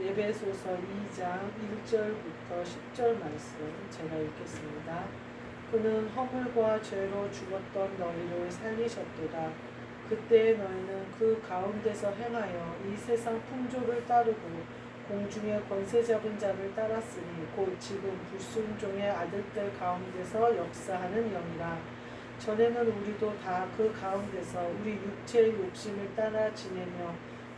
에베소서 2장 1절부터 10절 말씀 제가 읽겠습니다. 그는 허물과 죄로 죽었던 너희를 살리셨도다. 그때 너희는 그 가운데서 행하여 이 세상 풍조를 따르고 공중의 권세 잡은 자를 따랐으니 곧 지금 불순종의 아들들 가운데서 역사하는 영이라. 전에는 우리도 다 그 가운데서 우리 육체의 욕심을 따라 지내며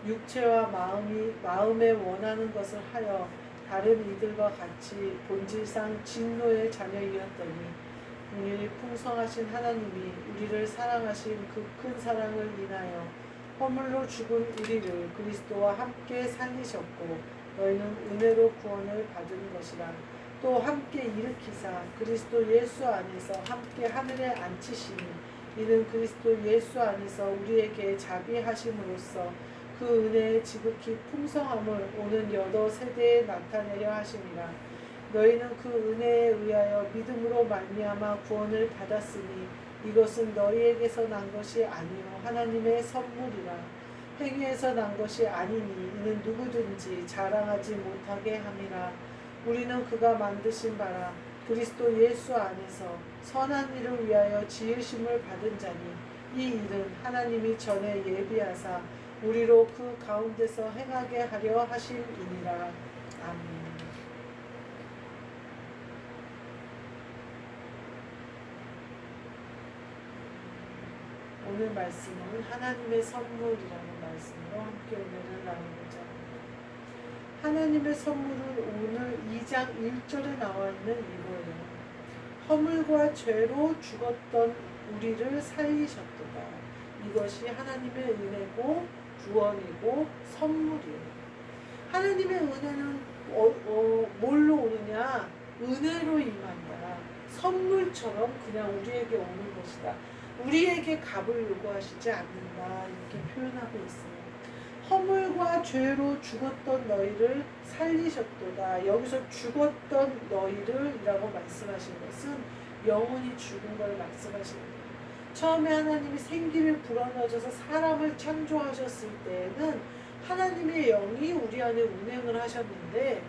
육체와 마음에 원하는 것을 하여 다른 이들과 같이 본질상 진노의 자녀이었더니 긍휼히 풍성하신 하나님이 우리를 사랑하신 그 큰 사랑을 인하여 허물로 죽은 우리를 그리스도와 함께 살리셨고 너희는 은혜로 구원을 받은 것이라. 또 함께 일으키사 그리스도 예수 안에서 함께 하늘에 앉히시니 이는 그리스도 예수 안에서 우리에게 자비하심으로써 그 은혜의 지극히 풍성함을 오는 여러 세대에 나타내려 하심이라. 너희는 그 은혜에 의하여 믿음으로 말미암아 구원을 받았으니 이것은 너희에게서 난 것이 아니요 하나님의 선물이라. 행위에서 난 것이 아니니 이는 누구든지 자랑하지 못하게 함이라. 우리는 그가 만드신 바라 그리스도 예수 안에서 선한 일을 위하여 지으심을 받은 자니 이 일은 하나님이 전에 예비하사 우리로 그 가운데서 행하게 하려 하심이니라. 아멘. 오늘 말씀은 하나님의 선물이라는 말씀으로 함께 은혜를 나누고자 합니다. 하나님의 선물은 오늘 2장 1절에 나와 있는 이거예요. 허물과 죄로 죽었던 우리를 살리셨도다. 이것이 하나님의 은혜고 구원이고 선물이에요. 하나님의 은혜는 뭘로 오느냐? 은혜로 임한다. 선물처럼 그냥 우리에게 오는 것이다. 우리에게 값을 요구하시지 않는다. 이렇게 표현하고 있어요. 허물과 죄로 죽었던 너희를 살리셨도다. 여기서 죽었던 너희를 이라고 말씀하신 것은 영혼이 죽은 걸 말씀하시는 거예요. 처음에 하나님이 생기를 불어넣어서 사람을 창조하셨을 때에는 하나님의 영이 우리 안에 운행을 하셨는데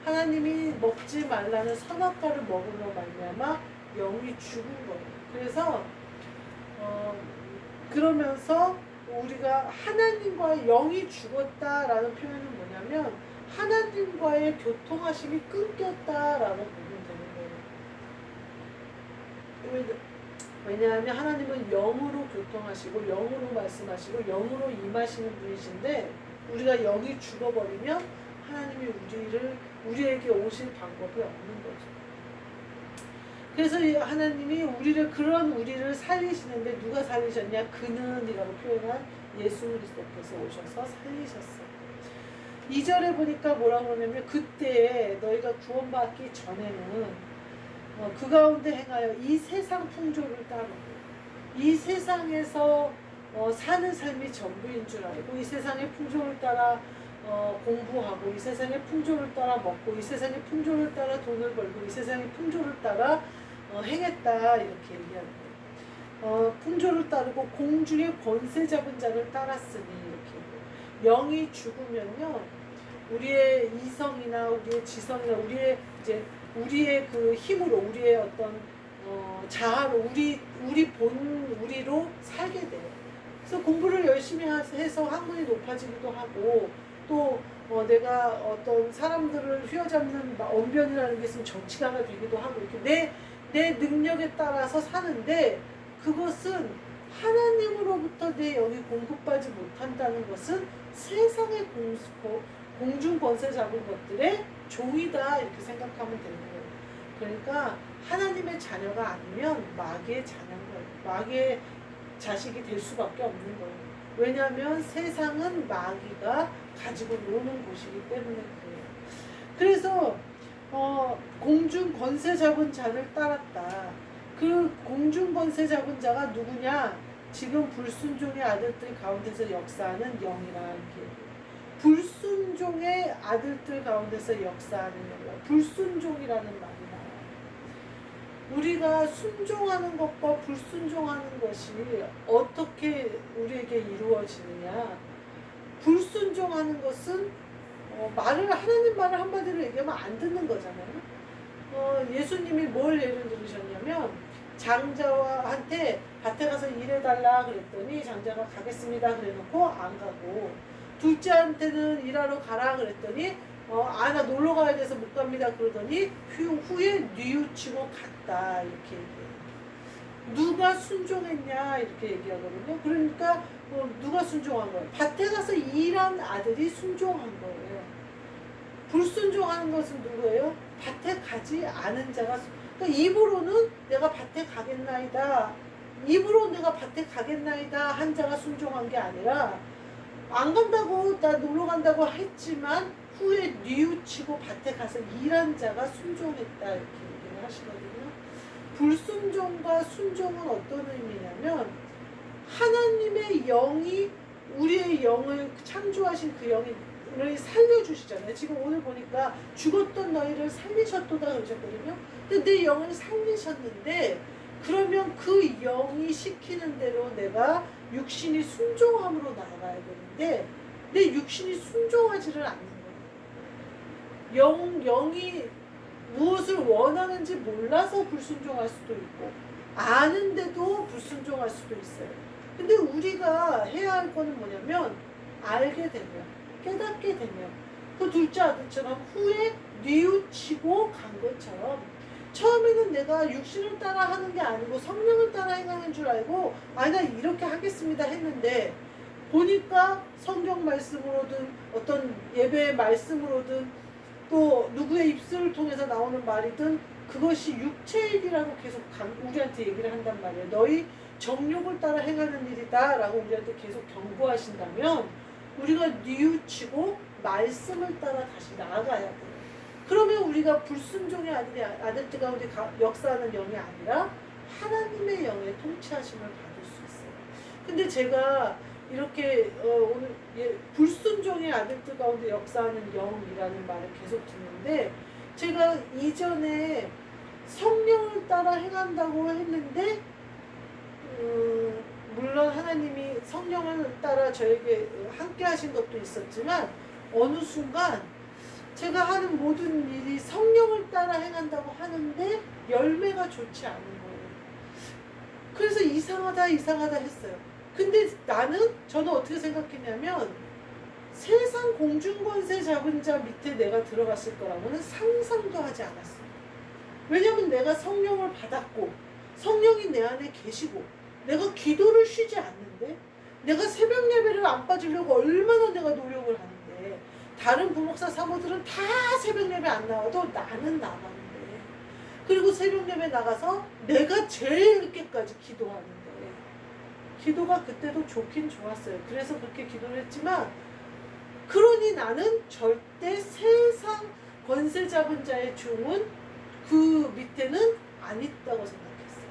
하나님이 먹지 말라는 선악과를 먹으러 말미암아 영이 죽은 거예요. 그래서 그러면서 우리가 하나님과 영이 죽었다라는 표현은 뭐냐면 하나님과의 교통하심이 끊겼다라는 부분이 되는 거예요. 왜냐하면 하나님은 영으로 교통하시고 영으로 말씀하시고 영으로 임하시는 분이신데 우리가 영이 죽어버리면 하나님이 우리에게 오실 방법이 없는 거죠. 그래서 하나님이 그런 우리를 살리시는데 누가 살리셨냐? 그는이라고 표현한 예수 그리스도께서 오셔서 살리셨어요. 2절에 보니까 뭐라고 하냐면 그때 너희가 구원받기 전에는 그 가운데 행하여 이 세상 풍조를 따르고 이 세상에서 사는 삶이 전부인 줄 알고 이 세상의 풍조를 따라 공부하고 이 세상의 풍조를 따라 먹고 이 세상의 풍조를 따라 돈을 벌고 이 세상의 풍조를 따라 행했다 이렇게 얘기하는 거예요. 풍조를 따르고 공중의 권세 잡은 자를 따랐으니 이렇게 영이 죽으면요 우리의 이성이나 우리의 지성이나 우리의 그 힘으로 우리의 어떤 자아로 우리로 살게 돼요. 그래서 공부를 열심히 해서 학문이 높아지기도 하고 또 내가 어떤 사람들을 휘어잡는 언변이라는 게 있으면 정치가가 되기도 하고 이렇게 내 능력에 따라서 사는데 그것은 하나님으로부터 내 영이 공급받지 못한다는 것은 세상의 공중 권세 잡은 것들의 종이다 이렇게 생각하면 되는 거예요. 그러니까 하나님의 자녀가 아니면 마귀의 자녀인 거예요. 마귀의 자식이 될 수밖에 없는 거예요. 왜냐하면 세상은 마귀가 가지고 노는 곳이기 때문에 그래요. 그래서 공중 권세 잡은 자를 따랐다. 그 공중 권세 잡은 자가 누구냐? 지금 불순종의 아들들 가운데서 역사하는 영이라 이렇게. 불순종의 아들들 가운데서 역사하는 영이라. 불순종이라는 말이 나와요. 우리가 순종하는 것과 불순종하는 것이 어떻게 우리에게 이루어지느냐? 불순종하는 것은 하나님 말을 한마디로 얘기하면 안 듣는 거잖아요. 예수님이 뭘 예를 들으셨냐면 장자한테 밭에 가서 일해달라 그랬더니 장자가 가겠습니다 그래놓고 안 가고, 둘째한테는 일하러 가라 그랬더니 나 놀러 가야 돼서 못 갑니다 그러더니 후에 뉘우치고 갔다 이렇게 얘기해요. 누가 순종했냐 이렇게 얘기하거든요. 그러니까 누가 순종한 거예요? 밭에 가서 일한 아들이 순종한 거예요. 불순종하는 것은 누구예요? 밭에 가지 않은 자가. 그러니까 입으로는 내가 밭에 가겠나이다, 입으로 내가 밭에 가겠나이다 한 자가 순종한 게 아니라, 안 간다고 나 놀러 간다고 했지만 후에 뉘우치고 밭에 가서 일한 자가 순종했다 이렇게 얘기를 하시거든요. 불순종과 순종은 어떤 의미냐면, 하나님의 영이 우리의 영을 창조하신 그 영이 살려주시잖아요. 지금 오늘 보니까 죽었던 너희를 살리셨도다 그러셨거든요. 근데 내 영을 살리셨는데, 그러면 그 영이 시키는 대로 내가 육신이 순종함으로 나아가야 되는데 내 육신이 순종하지를 않는 거예요. 영이 무엇을 원하는지 몰라서 불순종할 수도 있고 아는데도 불순종할 수도 있어요. 근데 우리가 해야 할 거는 뭐냐면, 알게 되면, 깨닫게 되면 그 둘째 아들처럼 후에 뉘우치고 간 것처럼, 처음에는 내가 육신을 따라 하는 게 아니고 성령을 따라 행하는 줄 알고 나 이렇게 하겠습니다 했는데, 보니까 성경 말씀으로든 어떤 예배의 말씀으로든 또 누구의 입술을 통해서 나오는 말이든 그것이 육체의 일이라고 계속 우리한테 얘기를 한단 말이에요. 너희 정욕을 따라 행하는 일이다 라고 우리한테 계속 경고하신다면 우리가 뉘우치고 말씀을 따라 다시 나아가야 돼요. 그러면 우리가 불순종의 아들들 가운데 역사하는 영이 아니라 하나님의 영의 통치하심을 받을 수 있어요. 근데 제가 이렇게 오늘 불순종의 아들들 가운데 역사하는 영이라는 말을 계속 듣는데, 제가 이전에 성령을 따라 행한다고 했는데 물론 하나님이 성령을 따라 저에게 함께 하신 것도 있었지만 어느 순간 제가 하는 모든 일이 성령을 따라 행한다고 하는데 열매가 좋지 않은 거예요. 그래서 이상하다 했어요. 근데 저는 어떻게 생각했냐면, 세상 공중권세 잡은 자 밑에 내가 들어갔을 거라고는 상상도 하지 않았어요. 왜냐면 내가 성령을 받았고 성령이 내 안에 계시고 내가 기도를 쉬지 않는데, 내가 새벽 예배를 안 빠지려고 얼마나 내가 노력을 하는데, 다른 부목사 사모들은 다 새벽 예배 안 나와도 나는 나가는데, 그리고 새벽 예배 나가서 내가 제일 늦게까지 기도하는데, 기도가 그때도 좋긴 좋았어요. 그래서 그렇게 기도를 했지만, 그러니 나는 절대 세상 권세 잡은 자의 종은 그 밑에는 안 있다고 생각했어요.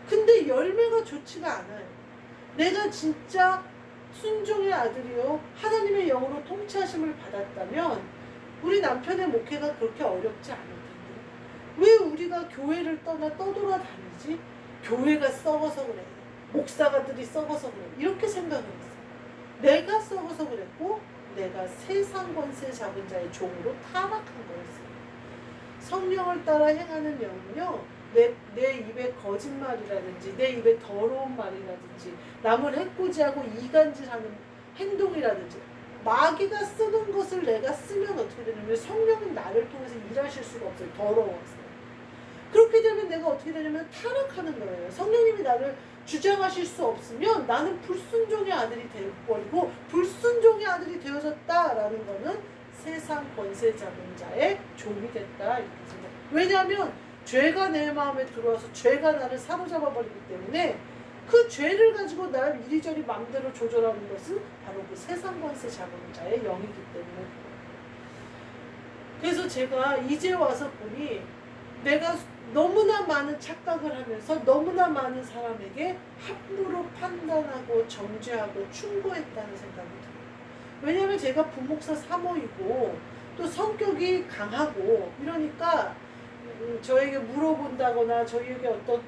근데 열매가 좋지가 않아요. 내가 진짜 순종의 아들이요 하나님의 영으로 통치하심을 받았다면 우리 남편의 목회가 그렇게 어렵지 않을 텐데, 왜 우리가 교회를 떠돌아다니지? 교회가 썩어서 그래, 목사가들이 썩어서 그래, 이렇게 생각을 했어요. 내가 썩어서 그랬고 내가 세상 권세 잡은 자의 종으로 타락한 거였어요. 성령을 따라 행하는 영은요, 내 입에 거짓말이라든지 내 입에 더러운 말이라든지 남을 해코지하고 이간질하는 행동이라든지 마귀가 쓰는 것을 내가 쓰면 어떻게 되냐면 성령은 나를 통해서 일하실 수가 없어요. 더러워서. 그렇게 되면 내가 어떻게 되냐면 타락하는 거예요. 성령님이 나를 주장하실 수 없으면 나는 불순종의 아들이 되어버리고, 불순종의 아들이 되어졌다라는 거는 세상 권세 잡은 자의 종이 됐다 이렇게 생각해요. 왜냐하면 죄가 내 마음에 들어와서 죄가 나를 사로잡아 버리기 때문에 그 죄를 가지고 나를 이리저리 마음대로 조절하는 것은 바로 그 세상 권세 잡은 자의 영이기 때문에. 그래서 제가 이제 와서 보니 내가 너무나 많은 착각을 하면서 너무나 많은 사람에게 함부로 판단하고 정죄하고 충고했다는 생각이 들어요. 왜냐하면 제가 부목사 사모이고 또 성격이 강하고 이러니까 저에게 물어본다거나 저에게 어떤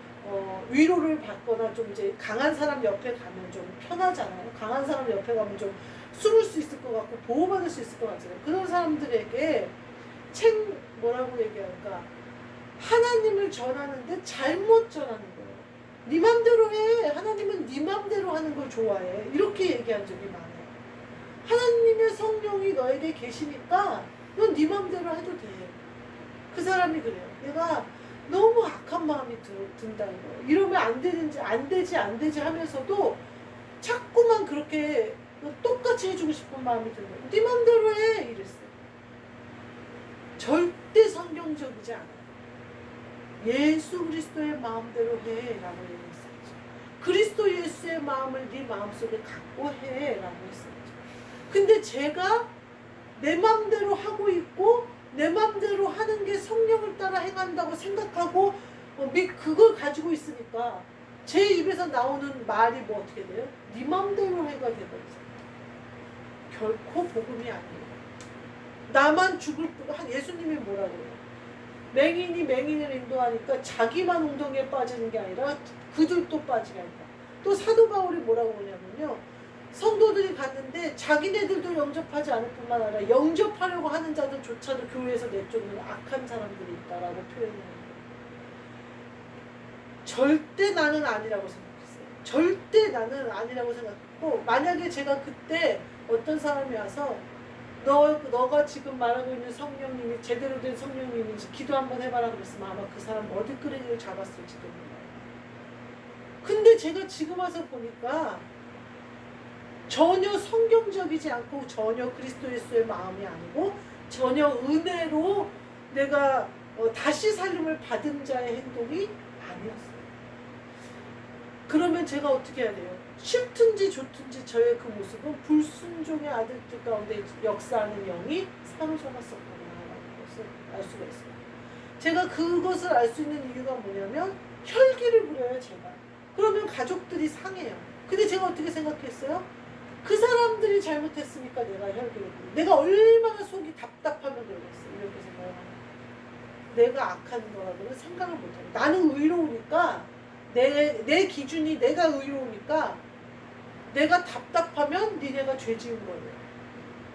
위로를 받거나 좀 이제 강한 사람 옆에 가면 좀 편하잖아요. 강한 사람 옆에 가면 좀 숨을 수 있을 것 같고 보호받을 수 있을 것 같잖아요. 그런 사람들에게 뭐라고 얘기할까? 하나님을 전하는데 잘못 전하는 거예요. 네 맘대로 해. 하나님은 네 맘대로 하는 걸 좋아해. 이렇게 얘기한 적이 많아요. 하나님의 성령이 너에게 계시니까 넌 네 맘대로 해도 돼. 그 사람이 그래요. 얘가 너무 악한 마음이 든다는 거예요. 이러면 안 되지 하면서도 자꾸만 그렇게 똑같이 해주고 싶은 마음이 드는 거예요. 네 맘대로 해. 이랬어요. 절대 성경적이지 않아요. 예수 그리스도의 마음대로 해 라고 얘기했었죠. 그리스도 예수의 마음을 네 마음속에 갖고 해 라고 했었죠. 근데 제가 내 마음대로 하고 있고 내 마음대로 하는 게 성령을 따라 행한다고 생각하고 그걸 가지고 있으니까 제 입에서 나오는 말이 뭐 어떻게 돼요? 네 마음대로 해가 되버리잖아요. 결코 복음이 아니에요. 나만 죽을 예수님이 뭐라 그래요? 맹인이 맹인을 인도하니까 자기만 웅덩이에 빠지는 게 아니라 그들도 빠지게 한다. 또 사도 바울이 뭐라고 그러냐면요. 성도들이 갔는데 자기네들도 영접하지 않을 뿐만 아니라 영접하려고 하는 자들조차도 교회에서 내쫓는 악한 사람들이 있다라고 표현해요. 절대 나는 아니라고 생각했어요. 절대 나는 아니라고 생각했고 만약에 제가 그때 어떤 사람이 와서 너가 지금 말하고 있는 성령님이 제대로 된 성령님인지 기도 한번 해봐라 그랬으면 아마 그 사람 머리끄레기를 잡았을지도 몰라요. 근데 제가 지금 와서 보니까 전혀 성경적이지 않고 전혀 그리스도 예수의 마음이 아니고 전혀 은혜로 내가 다시 살림을 받은 자의 행동이 아니었어요. 그러면 제가 어떻게 해야 돼요? 싫든지 좋든지 저의 그 모습은 불순종의 아들들 가운데 역사하는 영이 사로잡았었구나라는 것을 알 수가 있어요. 제가 그것을 알 수 있는 이유가 뭐냐면 혈기를 부려요 제가. 그러면 가족들이 상해요. 근데 제가 어떻게 생각했어요? 그 사람들이 잘못했으니까 내가 혈기를 부려. 내가 얼마나 속이 답답하면 그러겠어요. 이렇게 생각하면. 내가 악한 거라고는 생각을 못해요. 나는 의로우니까 내 기준이 내가 의로우니까 내가 답답하면 니네가 죄 지은 거예요.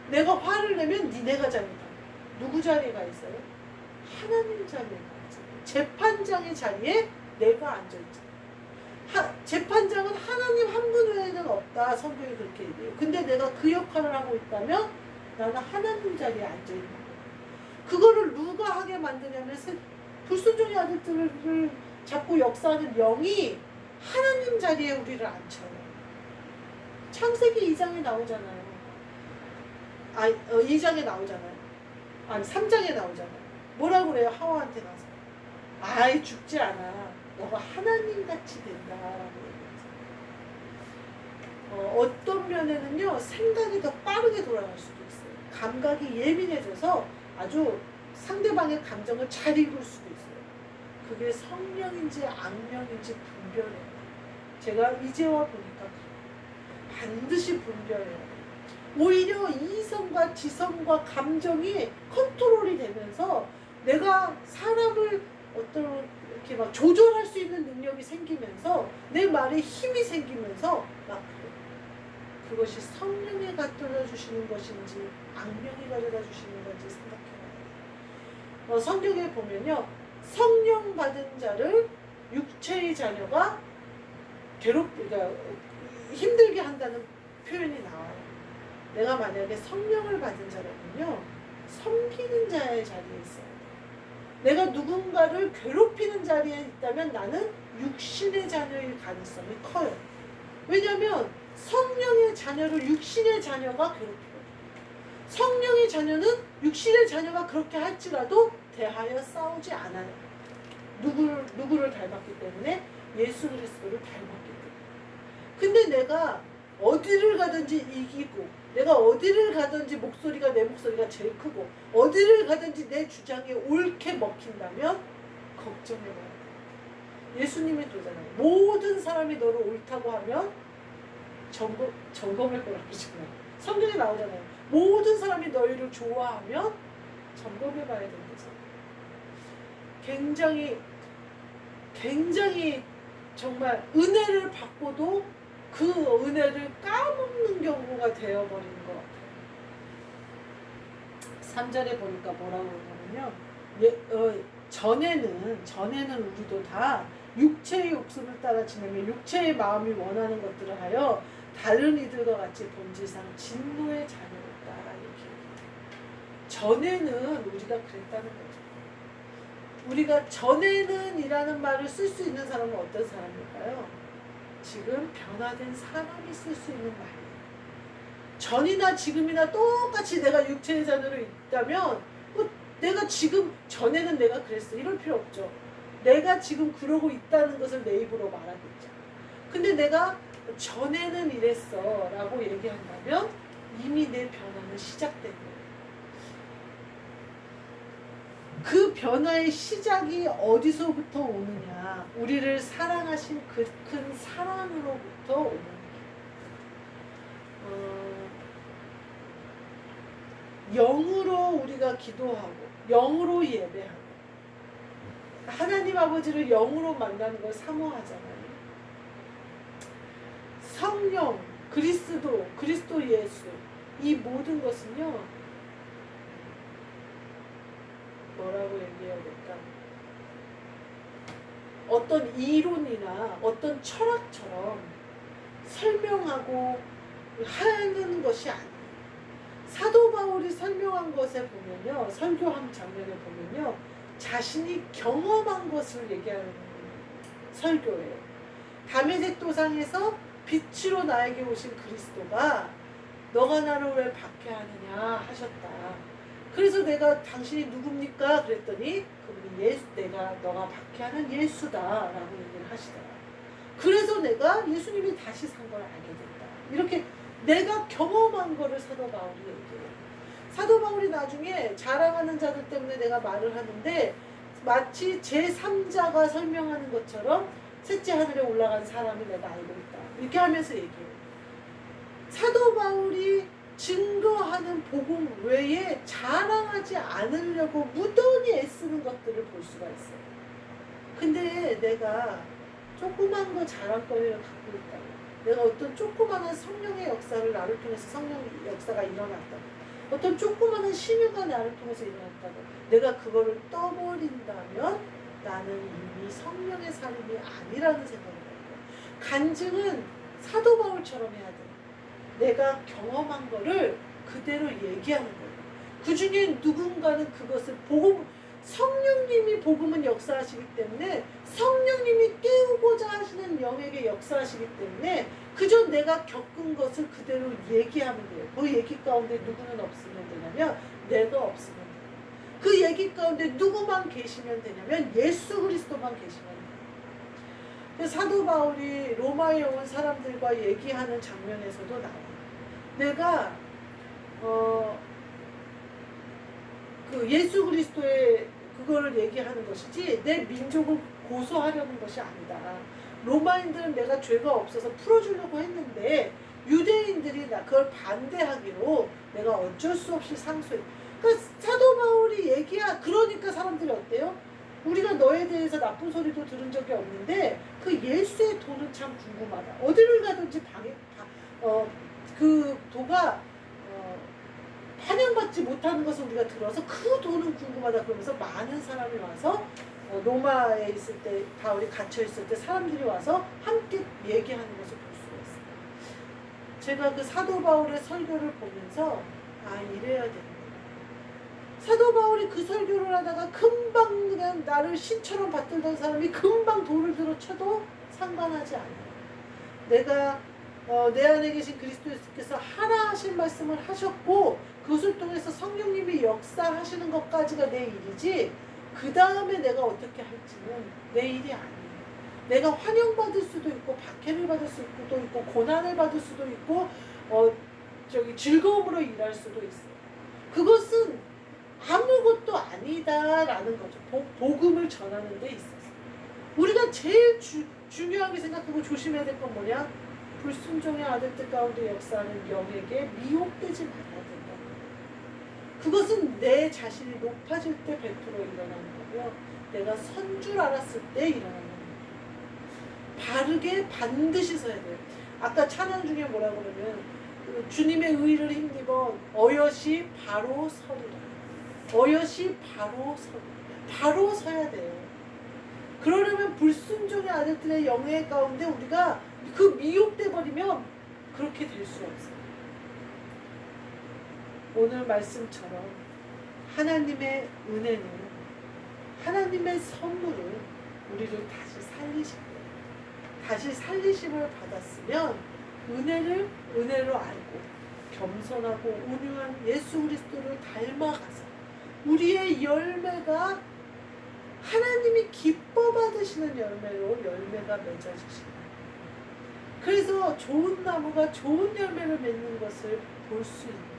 내가 화를 내면 니네가 잘못한 거예요. 누구 자리에 가 있어요? 하나님 자리에 가 있어요. 재판장의 자리에 내가 앉아있잖아요. 재판장은 하나님 한 분 외에는 없다. 성경이 그렇게 얘기해요. 근데 내가 그 역할을 하고 있다면 나는 하나님 자리에 앉아있는 거예요. 그거를 누가 하게 만드냐면 불순종의 아들들을 자꾸 역사하는 영이 하나님 자리에 우리를 앉혀요. 창세기 2장에 나오잖아요. 2장에 나오잖아요. 아니 3장에 나오잖아요. 뭐라고 그래요? 하와한테 가서 아이 죽지 않아. 너가 하나님같이 된다라고 얘기하죠. 어떤 면에는요 생각이 더 빠르게 돌아갈 수도 있어요. 감각이 예민해져서 아주 상대방의 감정을 잘 읽을 수도 있어요. 그게 성령인지 악령인지 분별해요. 제가 이제와 보니까 반드시 분별해요. 오히려 이성과 지성과 감정이 컨트롤이 되면서 내가 사람을 이렇게 막 조절할 수 있는 능력이 생기면서 내 말에 힘이 생기면서 막 그것이 성령이 가져다 주시는 것인지 악령이 가져다 주시는 건지 생각해봐야 돼요. 성경에 보면요. 성령 받은 자를 육체의 자녀가 그러니까 힘들게 한다는 표현이 나와요. 내가 만약에 성령을 받은 자라면요. 섬기는 자의 자리에 있어요. 내가 누군가를 괴롭히는 자리에 있다면 나는 육신의 자녀일 가능성이 커요. 왜냐하면 성령의 자녀를 육신의 자녀가 괴롭히거든요. 성령의 자녀는 육신의 자녀가 그렇게 할지라도 대하여 싸우지 않아요. 누구를 닮았기 때문에? 예수 그리스도를 닮았기 때문에. 근데 내가 어디를 가든지 이기고 내가 어디를 가든지 내 목소리가 제일 크고 어디를 가든지 내 주장이 옳게 먹힌다면 걱정해봐야 돼. 예수님이 그러잖아요. 모든 사람이 너를 옳다고 하면 점검할 거라고 그러잖아요. 성경에 나오잖아요. 모든 사람이 너희를 좋아하면 점검해봐야 된다잖아요. 굉장히 정말 은혜를 받고도 그 은혜를 까먹는 경우가 되어버리는 것 같아요. 3절에 보니까 뭐라고 그러냐면요. 전에는 우리도 다 육체의 욕심을 따라 지내며 육체의 마음이 원하는 것들을 하여 다른 이들과 같이 본질상 진노의 자녀였다. 이렇게. 전에는 우리가 그랬다는 거죠. 우리가 전에는 이라는 말을 쓸 수 있는 사람은 어떤 사람일까요? 지금 변화된 사람이 쓸 수 있는 말이에요. 전이나 지금이나 똑같이 내가 육체의 자녀로 있다면 내가 지금 전에는 내가 그랬어 이럴 필요 없죠. 내가 지금 그러고 있다는 것을 내 입으로 말하겠죠. 근데 내가 전에는 이랬어 라고 얘기한다면 이미 내 변화는 시작된 거예요. 그 변화의 시작이 어디서부터 오느냐? 우리를 사랑하신 그 큰 사랑으로부터 오는 영으로 우리가 기도하고 영으로 예배하고 하나님 아버지를 영으로 만나는 걸 사모하잖아요. 성령, 그리스도 예수 이 모든 것은요 뭐라고 얘기해야 될까? 어떤 이론이나 어떤 철학처럼 설명하고 하는 것이 아니에요. 사도 바울이 설명한 것에 보면요, 설교한 장면에 보면요, 자신이 경험한 것을 얘기하는 설교예요. 다메섹 도상에서 빛으로 나에게 오신 그리스도가 너가 나를 왜 박해하느냐 하셨다. 그래서 내가 당신이 누굽니까? 그랬더니 그분이 너가 박해하는 예수다라고 얘기를 하시더라. 그래서 내가 예수님이 다시 산 걸 알게 됐다. 이렇게 내가 경험한 거를 사도 바울이 얘기해요. 사도 바울이 나중에 자랑하는 자들 때문에 내가 말을 하는데 마치 제3자가 설명하는 것처럼 셋째 하늘에 올라간 사람을 내가 알고 있다. 이렇게 하면서 얘기해요. 사도 바울이 증거하는 복음 외에 자랑하지 않으려고 무던히 애쓰는 것들을 볼 수가 있어요. 근데 내가 조그만 거 자랑거리를 갖고 있다고, 내가 어떤 조그마한 성령의 역사를 나를 통해서 성령의 역사가 일어났다고, 어떤 조그마한 신유가 나를 통해서 일어났다고 내가 그거를 떠버린다면 나는 이미 성령의 삶이 아니라는 생각을 해요. 간증은 사도 바울처럼 해야 돼요. 내가 경험한 거를 그대로 얘기하는 거예요. 그 중에 누군가는 그것을 성령님이 복음은 역사하시기 때문에 성령님이 깨우고자 하시는 영에게 역사하시기 때문에 그저 내가 겪은 것을 그대로 얘기하면 돼요. 그 얘기 가운데 누구는 없으면 되냐면 내가 없으면 돼요. 그 얘기 가운데 누구만 계시면 되냐면 예수 그리스도만 계시면 돼요. 사도 바울이 로마에 온 사람들과 얘기하는 장면에서도 나와요. 내가 그 예수 그리스도의 그거를 얘기하는 것이지 내 민족을 고소하려는 것이 아니다. 로마인들은 내가 죄가 없어서 풀어주려고 했는데 유대인들이 그걸 반대하기로 내가 어쩔 수 없이 상소해. 그러니까 사도 바울이 그러니까 사람들이 어때요? 우리가 너에 대해서 나쁜 소리도 들은 적이 없는데 그 예수의 도는 참 궁금하다. 어디를 가든지 그 도가 환영받지 못하는 것을 우리가 들어서 그 도는 궁금하다 그러면서 많은 사람이 와서 로마에 있을 때 바울이 갇혀 있을 때 사람들이 와서 함께 얘기하는 것을 볼 수가 있어요. 제가 그 사도 바울의 설교를 보면서 이래야 되는구나. 사도 바울이 그 설교를 하다가 금방 그냥 나를 신처럼 받들던 사람이 금방 돌을 들어 쳐도 상관하지 않아요. 내가 내 안에 계신 그리스도 예수께서 하라 하신 말씀을 하셨고 그것을 통해서 성령님이 역사하시는 것까지가 내 일이지 그 다음에 내가 어떻게 할지는 내 일이 아니에요. 내가 환영받을 수도 있고 박해를 받을 수도 있고 고난을 받을 수도 있고 즐거움으로 일할 수도 있어요. 그것은 아무것도 아니다라는 거죠. 복음을 전하는 데 있어서 우리가 제일 중요하게 생각하고 조심해야 될 건 뭐냐? 불순종의 아들들 가운데 역사하는 영에게 미혹되지 말아야 된다. 그것은 내 자신이 높아질 때 100% 일어나는 거고요. 내가 선 줄 알았을 때 일어나는 거예요. 바르게 반드시 서야 돼요. 아까 찬양 중에 뭐라 그러면 주님의 의를 힘입어 어여시 바로 서리라. 어여시 바로 서리라. 바로 서야 돼요. 그러려면 불순종의 아들들의 영예 가운데 우리가 그 미혹돼 버리면 그렇게 될 수가 없어요. 오늘 말씀처럼 하나님의 은혜는, 하나님의 선물을 우리를 다시 살리실 거예요. 다시 살리심을 받았으면 은혜를 은혜로 알고 겸손하고 온유한 예수 그리스도를 닮아가서 우리의 열매가 하나님이 기뻐 받으시는 열매로 열매가 맺어지시는, 그래서 좋은 나무가 좋은 열매를 맺는 것을 볼 수 있는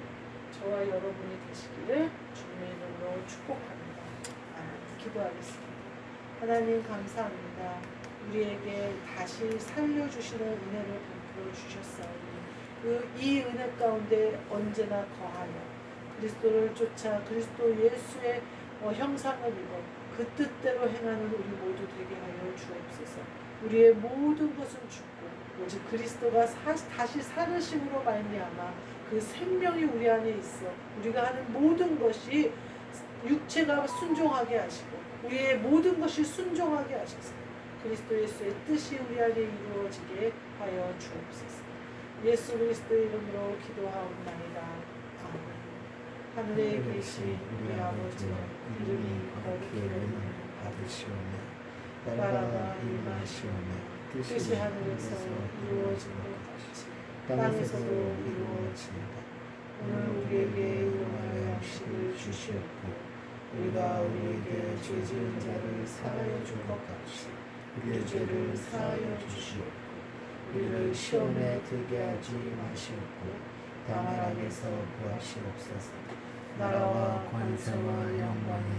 저와 여러분이 되시기를 주님의 이름으로 축복합니다. 기도하겠습니다. 하나님 감사합니다. 우리에게 다시 살려주시는 은혜를 베풀어 주셨사오니 이 은혜 가운데 언제나 거하여 그리스도를 쫓아 그리스도 예수의 형상을 입어 그 뜻대로 행하는 우리 모두 되게 하여 주옵소서. 우리의 모든 것은 죽고 오직 그리스도가 다시 살으심으로 말미암아 그 생명이 우리 안에 있어 우리가 하는 모든 것이 육체가 순종하게 하시고 우리의 모든 것이 순종하게 하셔서 그리스도 예수의 뜻이 우리 안에 이루어지게 하여 주옵소서. 예수 그리스도의 이름으로 기도하옵나이다. 아멘. 하늘에 계신 우리 아버지여, 이름이 거룩히 받으시오며 나라가 임하시오며 뜻이 하늘에서 이루어진 것 같이 땅에서도 이루어진다. 오늘 우리에게 일용할 양식을 주시옵고 우리가 우리에게 죄 지은 자를 사하여 준 것 같이 우리 죄를 사하여 주시옵고 우리를 시험에 들게 하지 마시옵고 다만 악에서 구하시옵소서. 나라와 권세와 영광이